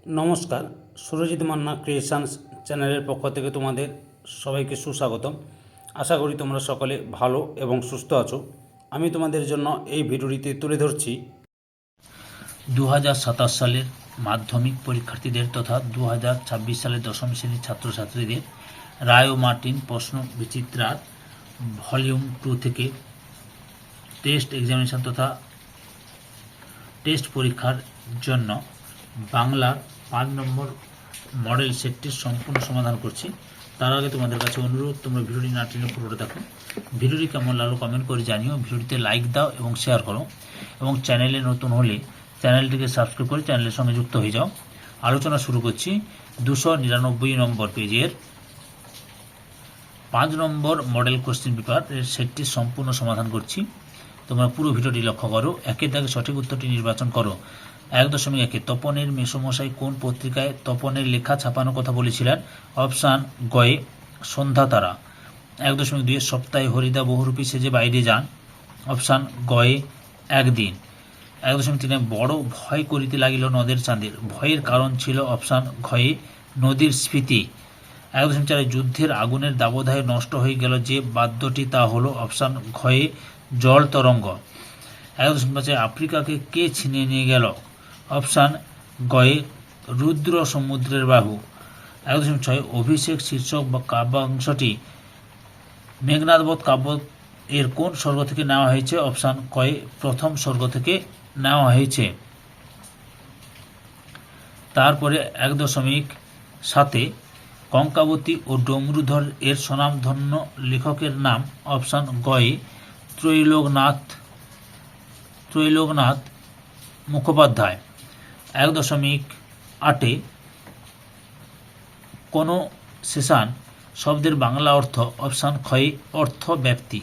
নমস্কার, সুরজিৎ মান্না ক্রিয়েশনস চ্যানেলের পক্ষ থেকে তোমাদের সবাইকে সুস্বাগতম। আশা করি তোমরা সকলে ভালো এবং সুস্থ আছো। আমি তোমাদের জন্য এই ভিডিওটিতে তুলে ধরছি 2027 সালের মাধ্যমিক পরীক্ষার্থীদের তথা 2026 সালের দশম শ্রেণীর ছাত্রছাত্রীদের রায় ও মার্টিন প্রশ্ন বিচিত্রার ভলিউম 2 থেকে টেস্ট এক্সামিনেশন তথা টেস্ট পরীক্ষার জন্য বাংলার 5 নম্বর মডেল সেটটির সম্পূর্ণ সমাধান করছি। তার আগে তোমাদের কাছে অনুরোধ, তোমরা ভিডিওটি না টেনে পুরোটা দেখো। ভিডিওটি কেমন লাগলো কমেন্ট করে জানিও, ভিডিওটিতে লাইক দাও এবং শেয়ার করো, এবং চ্যানেলে নতুন হলে চ্যানেলটিকে সাবস্ক্রাইব করে চ্যানেলের সঙ্গে যুক্ত হয়ে যাও। আলোচনা শুরু করছি 299 নম্বর পেজের 5 নম্বর মডেল কোশ্চেন পেপার এর সেটটির সম্পূর্ণ সমাধান করছি। তোমরা পুরো ভিডিওটি লক্ষ্য করো। একের দাগে সঠিক উত্তরটি নির্বাচন করো। 1.1 তপনের মেসোমশাই কোন পত্রিকায় তপনের লেখা ছাপানোর কথা বলেছিলেন? অপশান গয়ে সন্ধ্যা তারা। 1.2 সপ্তাহে হরিদা বহুরূপী সেজে বাইরে যান। অপশান গয়ে একদিন। 1.3 বড় ভয় করিতে লাগিল নদের চাঁদের। ভয়ের কারণ ছিল অপশান ঘয়ে নদীর স্ফীতি। 1.4 যুদ্ধের আগুনের দাবদাহে নষ্ট হয়ে গেল যে বাদ্যটি, তা হলো অপশান ঘয়ে জল তরঙ্গ। 1.5 আফ্রিকাকে কে ছিনিয়ে নিয়ে গেল? অপশান গয়ে রুদ্র সমুদ্রের বাহু। 1.6 অভিষেক শীর্ষক বা কাব্যাংশটি মেঘনাদবধ কাব্য এর কোন স্বর্গ থেকে নেওয়া হয়েছে? অপশান কয়ে প্রথম স্বর্গ থেকে নেওয়া হয়েছে। তারপরে 1.7 কঙ্কাবতী ও ডমরুধর এর স্বনামধন্য লেখকের নাম? অপশান গয়ে ত্রৈলোকনাথ মুখোপাধ্যায়। 1.8 কোনো সেশন শব্দের বাংলা অর্থ? অপশান ক্ষয়ে অর্থ ব্যক্তি।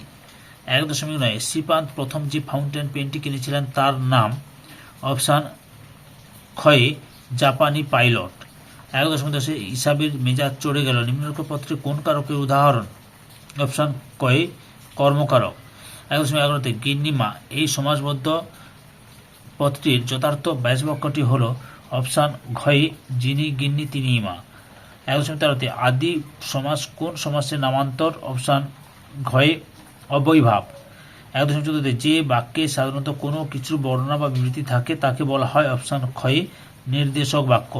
1.9 শ্রীপান্ত প্রথম যে ফাউন্টেন পেনটি কিনেছিলেন তার নাম? অপশান ক্ষয়ে জাপানি পাইলট। 1.10 হিসাবের মেজাজ চড়ে গেল নিম্নলিখিত পত্রে কোন কারকের উদাহরণ? অপশান কয়ে কর্মকারক। 1.11 গিন্নিমা এই সমাজবদ্ধ পদটির যথার্থ ব্যাসবাক্যটি হল? অপশান ঘয়ে যিনি গিন্নি তিনিই মা। 1.13 আদি সমাস কোন সমাসের নামান্তর? অপশান ঘয়ে অবৈভাব। 1.14 যে বাক্যে সাধারণত কোনো কিছুর বর্ণনা বা বিবৃতি থাকে তাকে বলা হয়? অপশান ক্ষয়ে নির্দেশক বাক্য।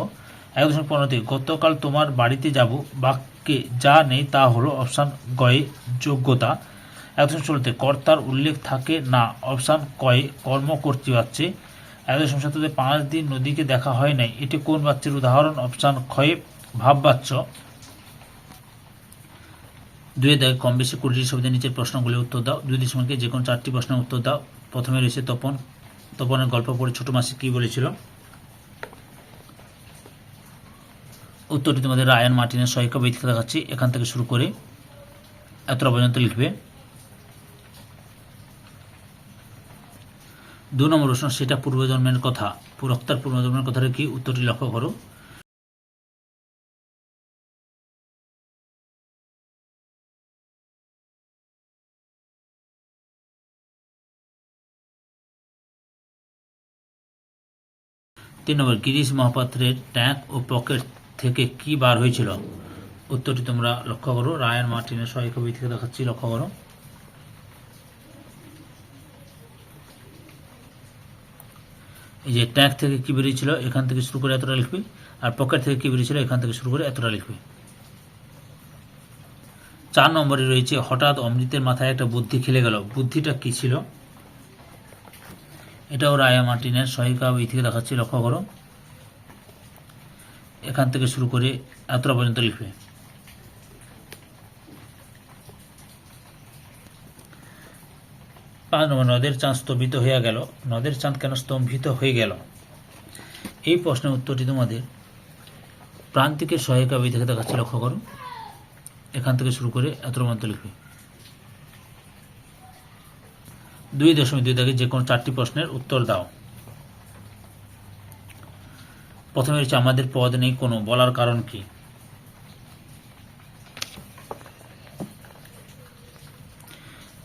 1.15 গতকাল তোমার বাড়িতে যাব বাক্যে যা নেই তা হলো? অপশান গয়ে যোগ্যতা। 1.16 কর্তার উল্লেখ থাকে না? অপশান কয়ে কর্মকর্তৃবাচ্যে। 1.17 5 দিন নদীকে দেখা হয় নাই, এটি কোন বাচ্যের উদাহরণ? অপশান ক্ষয়ে ভাববাচ্য। 2 দাগে কম বেশি 20 শব্দের নিচের প্রশ্নগুলির উত্তর দাও। 2 দশমিকে যে কোনো 4টি প্রশ্নের উত্তর দাও। প্রথমে রয়েছে তপনের গল্প পড়ে ছোট মাসি কি বলেছিল। উত্তরটি তোমাদের রায়ান মার্টিনের সহায়িকা বইতে দেখাচ্ছি। এখান থেকে শুরু করে এতটা পর্যন্ত লিখবে। 2 নম্বর প্রশ্ন সেটা পূর্বজন্মের কথা। বক্তার পূর্বজন্মের কথাটা কি? উত্তরটি লক্ষ্য করো। তিন নম্বর গিরিশ মহাপাত্রের ট্যাঙ্ক ও পকেট থেকে কি বার হয়েছিল? উত্তরটি তোমরা লক্ষ্য করো। রায়ান মার্টিনের সহায়িকা বই থেকে দেখাচ্ছি, লক্ষ্য করো। এই যে ট্যাঙ্ক থেকে কি বেরিয়েছিল এখান থেকে শুরু করে এতটা লিখবে, আর পকেট থেকে কি বেরিয়েছিল এখান থেকে শুরু করে এতটা লিখবে। 4 নম্বরে রয়েছে হঠাৎ অমৃতের মাথায় একটা বুদ্ধি খেলে গেল, বুদ্ধিটা কি ছিল? এটাও রায়ান মার্টিনের সহায়িকা বই থেকে দেখাচ্ছি, লক্ষ্য করো। এখান থেকে শুরু করে এতটা পর্যন্ত লিখবে। 5 নম্বর নদের চাঁদ স্তম্ভিত হয়ে গেল, নদের চাঁদ কেন স্তম্ভিত হয়ে গেল? এই প্রশ্নের উত্তরটি তোমাদের প্রান্তিকের সহায়িকা বই থেকে দেখাচ্ছি, লক্ষ্য করো। এখান থেকে শুরু করে এতটা পর্যন্ত লিখবে। 2.2 দাগে যে কোনো 4টি প্রশ্নের উত্তর দাও। প্রথমে রয়েছে আমাদের পদ নেই কোনো, বলার কারণ কি?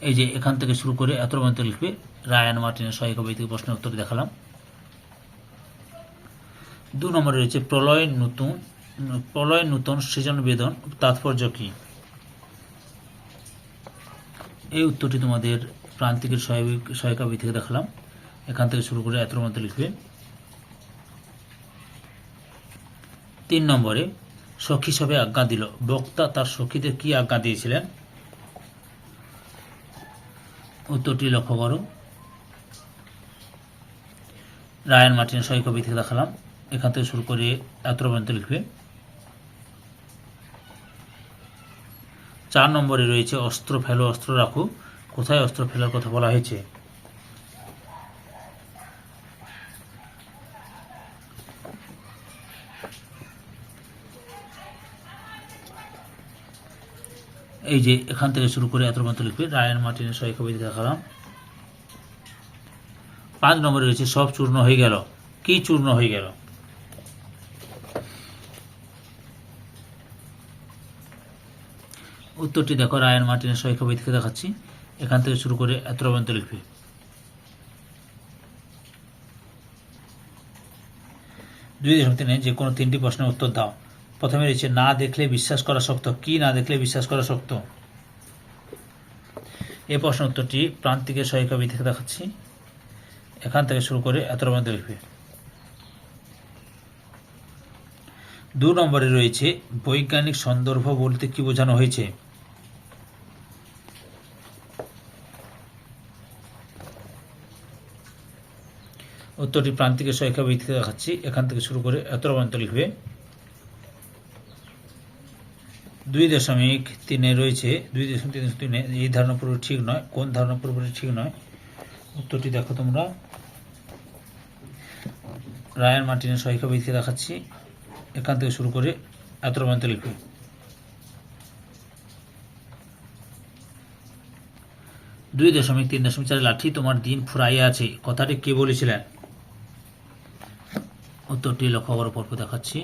এই যে এখান থেকে শুরু করে এতটা পর্যন্ত লিখবে। রায়ান মার্টিনের সহায়িকা বই থেকে প্রশ্নের উত্তর দেখালাম। 2 নম্বরে রয়েছে প্রলয় নূতন সৃজন বেদন তাৎপর্য কি? এই উত্তরটি তোমাদের প্রান্তিকের সহায়িকা বই থেকে দেখালাম। এখান থেকে শুরু করে এতর মধ্যে লিখবে। 3 নম্বরে সখী সবে আজ্ঞা দিল, বক্তা তার সখীদের কি আজ্ঞা দিয়েছিলেন? উত্তরটি লক্ষ্য করো। রায়ান মার্টিনের সহায়িকা বই থেকে দেখালাম। এখান থেকে শুরু করে এতর পর্যন্ত লিখবে। 4 নম্বরে রয়েছে অস্ত্র ফেলো অস্ত্র রাখো, কোথায় অস্ত্র ফেলার কথা বলা হয়েছে? এই যে এখান থেকে শুরু করে এতর পর্যন্ত লিখবে। রায়ান মার্টিনের সহায়িকা বই থেকে দেখালাম। 5 নম্বরে রয়েছে সব চূর্ণ হয়ে গেল, কি চূর্ণ হয়ে গেল? উত্তরটি দেখো, রায়ান মার্টিনের সহায়িকা বই থেকে দেখাচ্ছি। এখান থেকে শুরু করে এতর পর্যন্ত লিখবে। 2.3 যে কোনো 3টি প্রশ্নের উত্তর দাও। প্রথমে রয়েছে না দেখলে বিশ্বাস করা শক্ত, কি না দেখলে বিশ্বাস করা শক্ত? এই প্রশ্ন উত্তরটি প্রান্তিকের সহায়িকা বই থেকে দেখাচ্ছি। এখান থেকে শুরু করে এতর পর্যন্ত লিখবে। 2 নম্বরে রয়েছে বৈজ্ঞানিক সন্দর্ভ বলতে কি বোঝানো হয়েছে? উত্তরটি প্রান্তিকের সহায়িকা বই থেকে দেখাচ্ছি। এখান থেকে শুরু করে এতর পর্যন্ত লিখবে। 2.3 রয়েছে 2.3 এই ধারণা পুরোপুরি ঠিক নয়, কোন ধারণা পুরোপুরি ঠিক নয়? উত্তরটি দেখো তোমরা। রায়ান মার্টিনের সহায়িকা বই থেকে দেখাচ্ছি। এখান থেকে শুরু করে এতর পর্যন্ত লিখবে। 2.3.4 লাঠি তোমার দিন ফুরাইয়া আছে, কথাটি কে বলেছিলেন? উত্তরটি লক্ষ্য করো, পর্ব দেখাচ্ছি।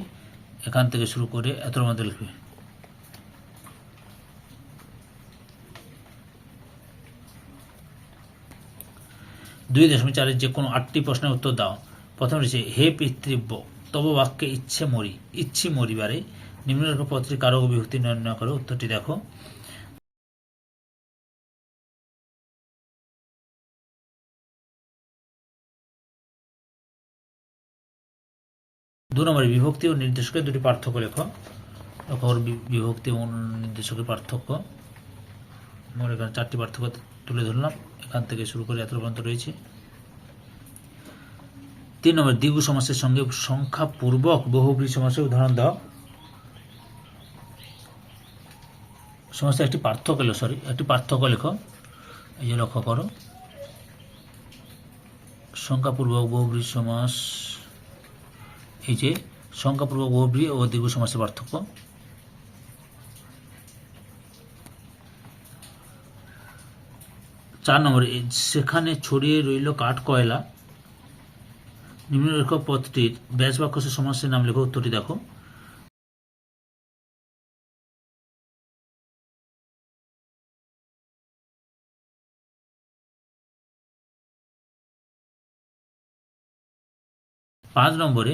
এখান থেকে শুরু করে এতর মধ্যে লিখবে। 2.4 যে কোনো 8টি প্রশ্নের উত্তর দাও। প্রথম রয়েছে হে পিতৃব্য তব বাক্যে ইচ্ছি মরিবারে নিম্নরেখা পত্রে কারক বিভক্তি নির্ণয় করো। উত্তরটি দেখো। দু নম্বরে বিভক্তি ও নির্দেশকের দুটি পার্থক্য লেখো। বিভক্তি ও নির্দেশকের পার্থক্য, মোট এখানে 4টি পার্থক্য তুলে ধরলাম। এখান থেকে শুরু করে এত পর্যন্ত রয়েছে। 3 নম্বর দ্বিগু সমাসের সঙ্গে সংখ্যাপূর্বক বহুব্রী সমাসের উদাহরণ দাও। সমাসে একটি পার্থক্য লেখো। এই যে লক্ষ্য করো, সংখ্যাপূর্বক বহুব্রী সমাস, এই যে সংখ্যাপূর্বক বহুব্রী ও দ্বিগু সমাসের পার্থক্য। 4 নম্বরে সেখানে ছড়িয়ে রইল কাঠ কয়লা নিম্নরেখা পদটির ব্যাস বাক্যাংশ সমাসের নাম লেখো। উত্তরটি দেখো। পাঁচ নম্বরে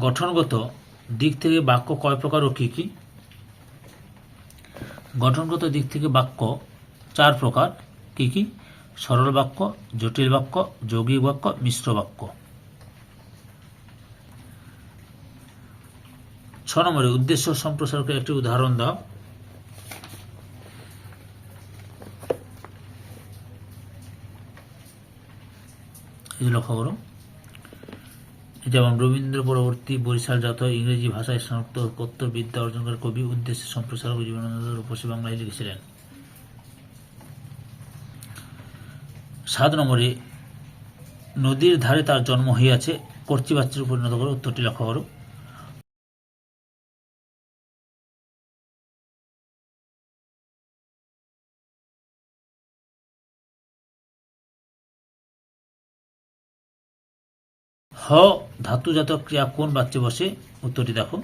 গঠনগত দিক থেকে বাক্য কয় প্রকার ও কি কি? গঠনগত দিক থেকে বাক্য 4 প্রকার। কি কি? সরল বাক্য, জটিল বাক্য, যৌগিক বাক্য, মিশ্র বাক্য। 6 নম্বরে উদ্দেশ্য সম্প্রসারকের একটি উদাহরণ দাও। এই লক্ষ্য করো, যেমন রবীন্দ্র পরবর্তী বরিশালজাত ইংরেজি ভাষায় স্নাতকোত্তর বিদ্যা অর্জনকার কবি উদ্দেশ্যে সম্প্রসারক জীবনানন্দ রূপসী বাংলায় লিখেছিলেন। 7 নম্বরে নদীর ধারে তার জন্ম হইয়াছে কর্তৃবাচ্যে পরিণত করো। উত্তরটি লক্ষ্য করো। হ ধাতুজাত ক্রিয়া কোন বাচ্যে বসে? উত্তরটি দেখো।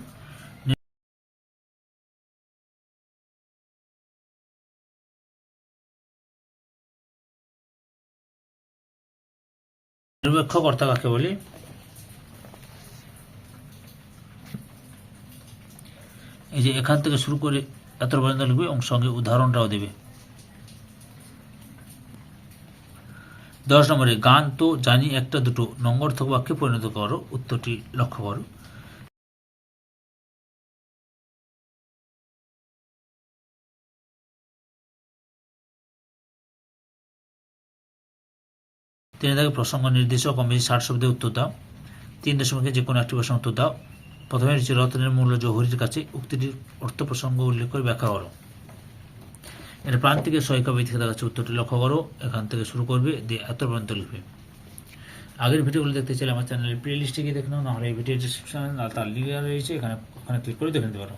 নিরপেক্ষকর্তা কাকে বলি? এই যে এখান থেকে শুরু করে এত পর্যন্ত লিখবে এবং সঙ্গে উদাহরণটাও দেবে। 10 নম্বরে গান তো জানি একটা দুটো নঙ্গর্থক বাক্যে পরিণত করো। উত্তরটি লক্ষ্য করো। তিনি তাকে প্রসঙ্গ নির্দিষ্ট কম বেশি 60 শব্দে উত্তর দাও। 3 যে কোনো একটি প্রশ্ন উত্তর দাও। প্রথমে হচ্ছে রতনের মূল্য জহুরির কাছে, উক্তিটির অর্থ প্রসঙ্গ উল্লেখ করে ব্যাখ্যা করো। এটা প্রান্তিকের সহায়িকা বই থেকে দেখাচ্ছে। উত্তরটি লক্ষ্য করো। এখান থেকে শুরু করবে, দিয়ে এত পর্যন্ত লিখবে। আগের ভিডিওগুলো দেখতে চাইলে আমার চ্যানেলের প্লে লিস্টে গিয়ে দেখে নাও, নাহলে এই ভিডিও ডিসক্রিপশনে তার লিঙ্ক রয়েছে, ওখানে ক্লিক করে দেখে নিতে পারো।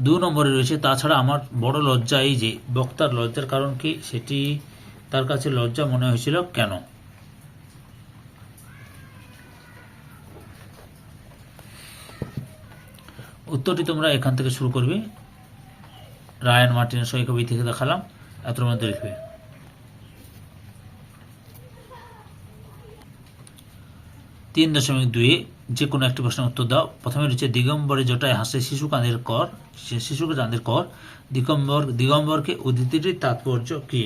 2 নম্বরে রয়েছে তাছাড়া আমার বড় লজ্জা এই যে, বক্তার লজ্জার কারণ কি, সেটি তার কাছে লজ্জা মনে হয়েছিল কেন? উত্তরটি তোমরা এখান থেকে শুরু করবে। রায়ান মার্টিনের সহায়িকা বই থেকে দেখালাম, এত মধ্যে লিখবে। 3.2 যে কোনো একটি প্রশ্নের উত্তর দাও। প্রথমে রয়েছে দিগম্বরে জটায় হাসে শিশু কাঁধের কর, শিশুকে চাঁদের কর। দিগম্বরকে উদ্ধৃতিটির তাৎপর্য কি?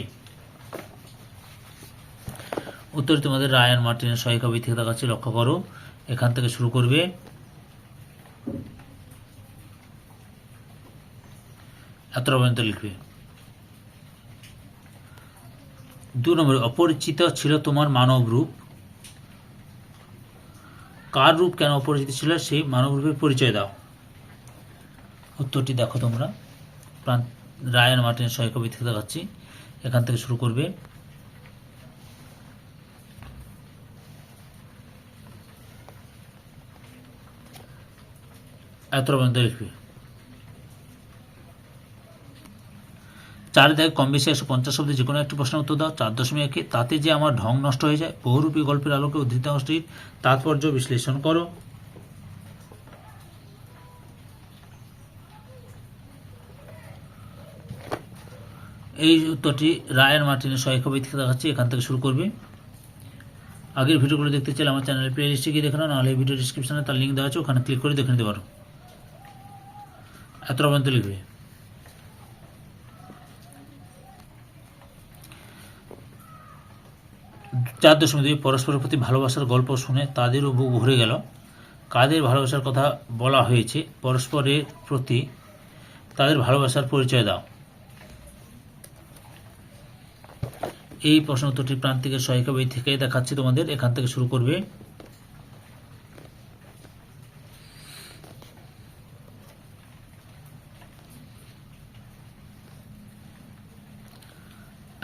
উত্তরটি তোমাদের রায়ান মার্টিনের সহায়িকা বই থেকে দেখাচ্ছি, লক্ষ্য করো। এখান থেকে শুরু করবে, এত পর্যন্ত লিখবে। 2 নম্বরে অপরিচিত ছিল তোমার মানব রূপ। কার রূপ কেন অপরিচিত ছিল, সেই মানব রূপের পরিচয় দাও। উত্তরটি দেখো তোমরা, রায়ান মার্টিনের সহায়িকা বই থেকে দেখাচ্ছি। এখান থেকে শুরু করবে, এত পর্যন্ত লিখবে। 4 কম বেশি 150 শব্দে যে কোনো একটি প্রশ্নের উত্তর দাও। 4.1 তাতে যে আমার ঢং নষ্ট হয়ে যায়, বহুরূপী গল্পের আলোকে উদ্ধৃতাংশটির তাৎপর্য বিশ্লেষণ করো। এই উত্তরটি রায়ান মার্টিনের সহায়িকা বই থেকে দেখাচ্ছি। এখান থেকে শুরু করবে। আগের ভিডিওগুলো দেখতে চাইলে আমার চ্যানেলের প্লে লিস্টে গিয়ে দেখে নাও, নাহলে এই ভিডিও ডিসক্রিপশনে তার লিঙ্ক দেওয়া আছে, ওখানে ক্লিক করে দেখে নিতে পারো। এত পর্যন্ত লিখবে। 4.2 পরস্পরের প্রতি ভালোবাসার গল্প শুনে তাদেরও বুক ভরে গেল। কাদের ভালোবাসার কথা বলা হয়েছে? পরস্পরের প্রতি তাদের ভালোবাসার পরিচয় দাও। এই প্রশ্ন উত্তরটি প্রান্তিকের সহায়িকা বই থেকে দেখাচ্ছি তোমাদের। এখান থেকে শুরু করবে,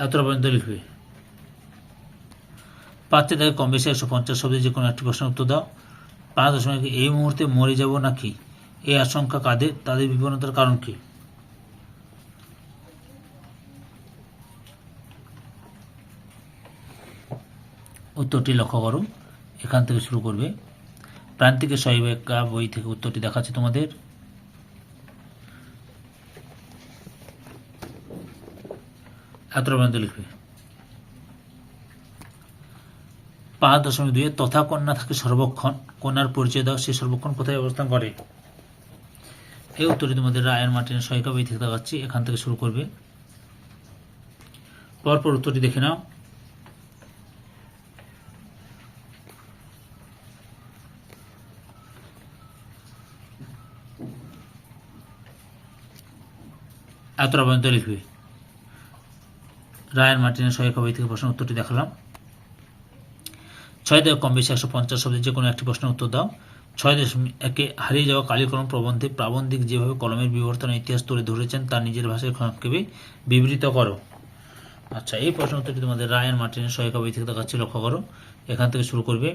এত পর্যন্ত লিখবে। 5 কম বেশি 150 শব্দে যে কোনো একটি প্রশ্নের উত্তর দাও। 5.1 এই মুহূর্তে মরে যাব নাকি, এই আশঙ্কা কাদের, তাদের বিপন্নতার কারণ কি? উত্তরটি লক্ষ্য করো। এখান থেকে শুরু করবে। প্রান্তিকের সহায়িকা বই থেকে উত্তরটি দেখাচ্ছে তোমাদের। এত পর্যন্ত লিখবে। 5.2 তথা কন্যা থাকে সর্বক্ষণ, কন্যার পরিচয় দাও, সে সর্বক্ষণ কোথায় অবস্থান করে? এই উত্তরটি তোমাদের রায়ান মার্টিনের সহায়িকা বই থেকে দেখাচ্ছি। এখান থেকে শুরু করবে। পরপর উত্তরটি দেখে নাও। এত পর্যন্ত লিখবে। রায়ান মার্টিনের সহায়িকা বই থেকে প্রশ্নের উত্তরটি দেখালাম। 6 কম বেশি 150 শব্দে যে কোনো একটি প্রশ্নের উত্তর দাও। 6.1 হারিয়ে যাওয়া কালীকলম প্রবন্ধে প্রাবন্ধিক যেভাবে কলমের বিবর্তনের ইতিহাস তুলে ধরেছেন তার নিজের ভাষায় সংক্ষেপে বিবৃত করো। আচ্ছা, এই প্রশ্ন উত্তরটি তোমাদের রায়ান মার্টিনের সহায়িকা বই থেকে দেখাচ্ছি, লক্ষ্য করো। এখান থেকে শুরু করবে।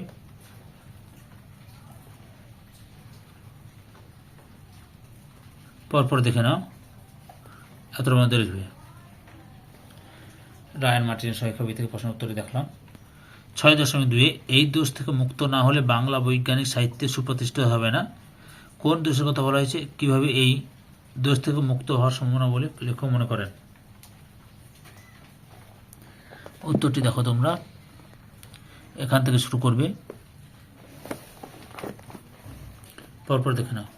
পরপর দেখে নাও, এত মধ্যে লিখবে। রায়ান মার্টিনের সহায়িকা বই থেকে প্রশ্ন উত্তরটি দেখলাম। 6.2 এই দোষ থেকে মুক্ত না হলে বাংলা বৈজ্ঞানিক সাহিত্যে সুপ্রতিষ্ঠিত হবে না। কোন দোষের কথা বলা হয়েছে, কিভাবে এই দোষ থেকে মুক্ত হওয়ার সম্ভাবনা বলে লেখক মনে করেন? উত্তরটি দেখো তোমরা। এখান থেকে শুরু করবে, পরপর দেখে নাও।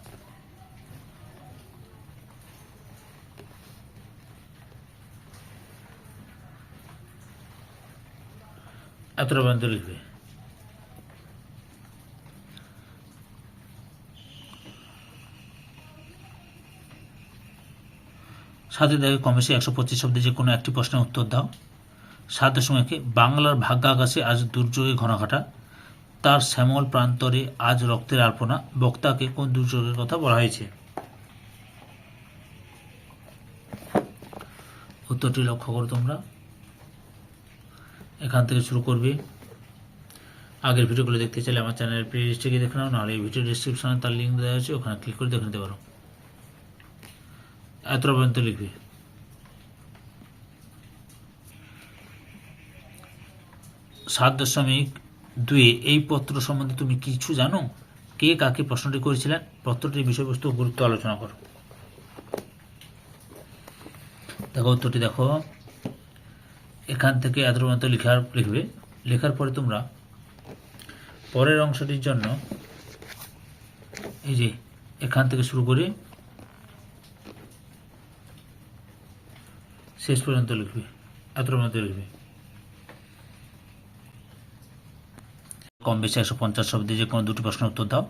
এতটা পর্যন্ত লিখবে। সাথে দেখে কমেছে 125 শব্দে যে কোনো একটি প্রশ্নের উত্তর দাও। 7.1 বাংলার ভাগ্যাকাশে আজ দুর্যোগে ঘনাঘাটা, তার শ্যামল প্রান্তরে আজ রক্তের আলপনা, বক্তাকে কোন দুর্যোগের কথা বলা হয়েছে? উত্তরটি লক্ষ্য করো তোমরা। এখান থেকে শুরু করবে। আগের ভিডিওগুলো দেখতে চাইলে আমার চ্যানেলের প্লেলিস্টে গিয়ে দেখে নাও, নাহলে এই ভিডিও ডিসক্রিপশনে তার লিঙ্ক দেওয়া আছে, ওখানে ক্লিক করে দেখে নিতে পারো। এতটা পর্যন্ত লিখবে। 7.2 এই পত্র সম্বন্ধে তুমি কিছু জানো? কে কাকে প্রশ্নটি করেছিলেন? পত্রটির বিষয়বস্তু ও গুরুত্ব আলোচনা করো। দেখো উত্তরটি দেখো। এখান থেকে এতটা পর্যন্ত লিখবে। লেখার পরে তোমরা পরের অংশটির জন্য এই যে এখান থেকে শুরু করে শেষ পর্যন্ত লিখবে। এতটা পর্যন্ত লিখবে। কম বেশি 150 শব্দে যে কোনো দুটি প্রশ্নের উত্তর দাও।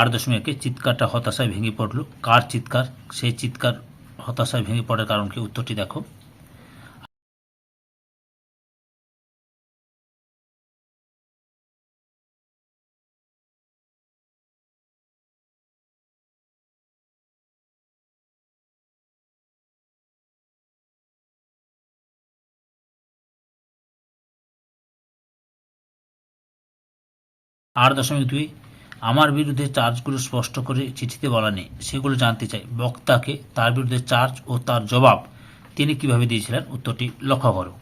8.1 চিৎকারটা হতাশায় ভেঙে পড়লো, কার চিৎকার? সেই চিৎকার হতাশায় ভেঙে পড়ার কারণ কি? উত্তরটি দেখো। আর 8.2 আমার বিরুদ্ধে চার্জগুলো স্পষ্ট করে চিঠিতে বলা নেই, সেগুলো জানতে চাই। বক্তাকে তার বিরুদ্ধে চার্জ ও তার জবাব তিনি কিভাবে দিয়েছিলেন? উত্তরটি লক্ষ্য করো।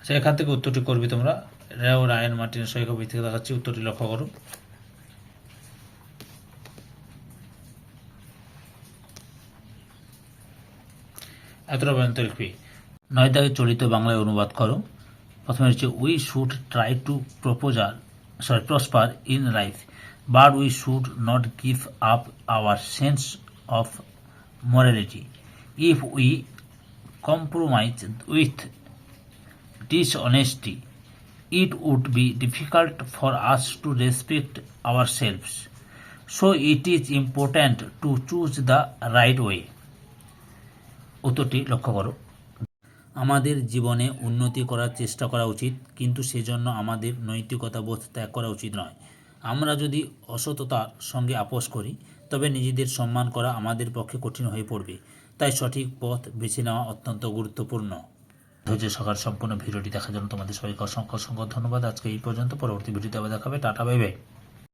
আচ্ছা, এখান থেকে উত্তরটি করবে তোমরা। রেও রায়ন মার্টিনের সহায়ক বই থেকে দেখাচ্ছি, উত্তরটি লক্ষ্য করো। এতটা পর্যন্ত লিখবি। 9 দাগে চলিত বাংলায় অনুবাদ করো। প্রথমে হচ্ছে we should try to prosper in life, but we should not give up hour sense of morality. If we compromise with dishonesty, it would be difficult for us to respect ourselves. So it is important to choose the right way. উত্তরটি লক্ষ্য করো। আমাদের জীবনে উন্নতি করার চেষ্টা করা উচিত, কিন্তু সেজন্য আমাদের নৈতিকতা বোধ ত্যাগ করা উচিত নয়। আমরা যদি অসততার সঙ্গে আপোষ করি, তবে নিজেদের সম্মান করা আমাদের পক্ষে কঠিন হয়ে পড়বে। তাই সঠিক পথ বেছে নেওয়া অত্যন্ত গুরুত্বপূর্ণ। ধৈর্য সহকারে সম্পূর্ণ ভিডিওটি দেখার জন্য তোমাদের সবাইকে অসংখ্য অসংখ্য ধন্যবাদ। আজকে এই পর্যন্ত। পরবর্তী ভিডিওতে আবার দেখাবে। Tata, bye bye.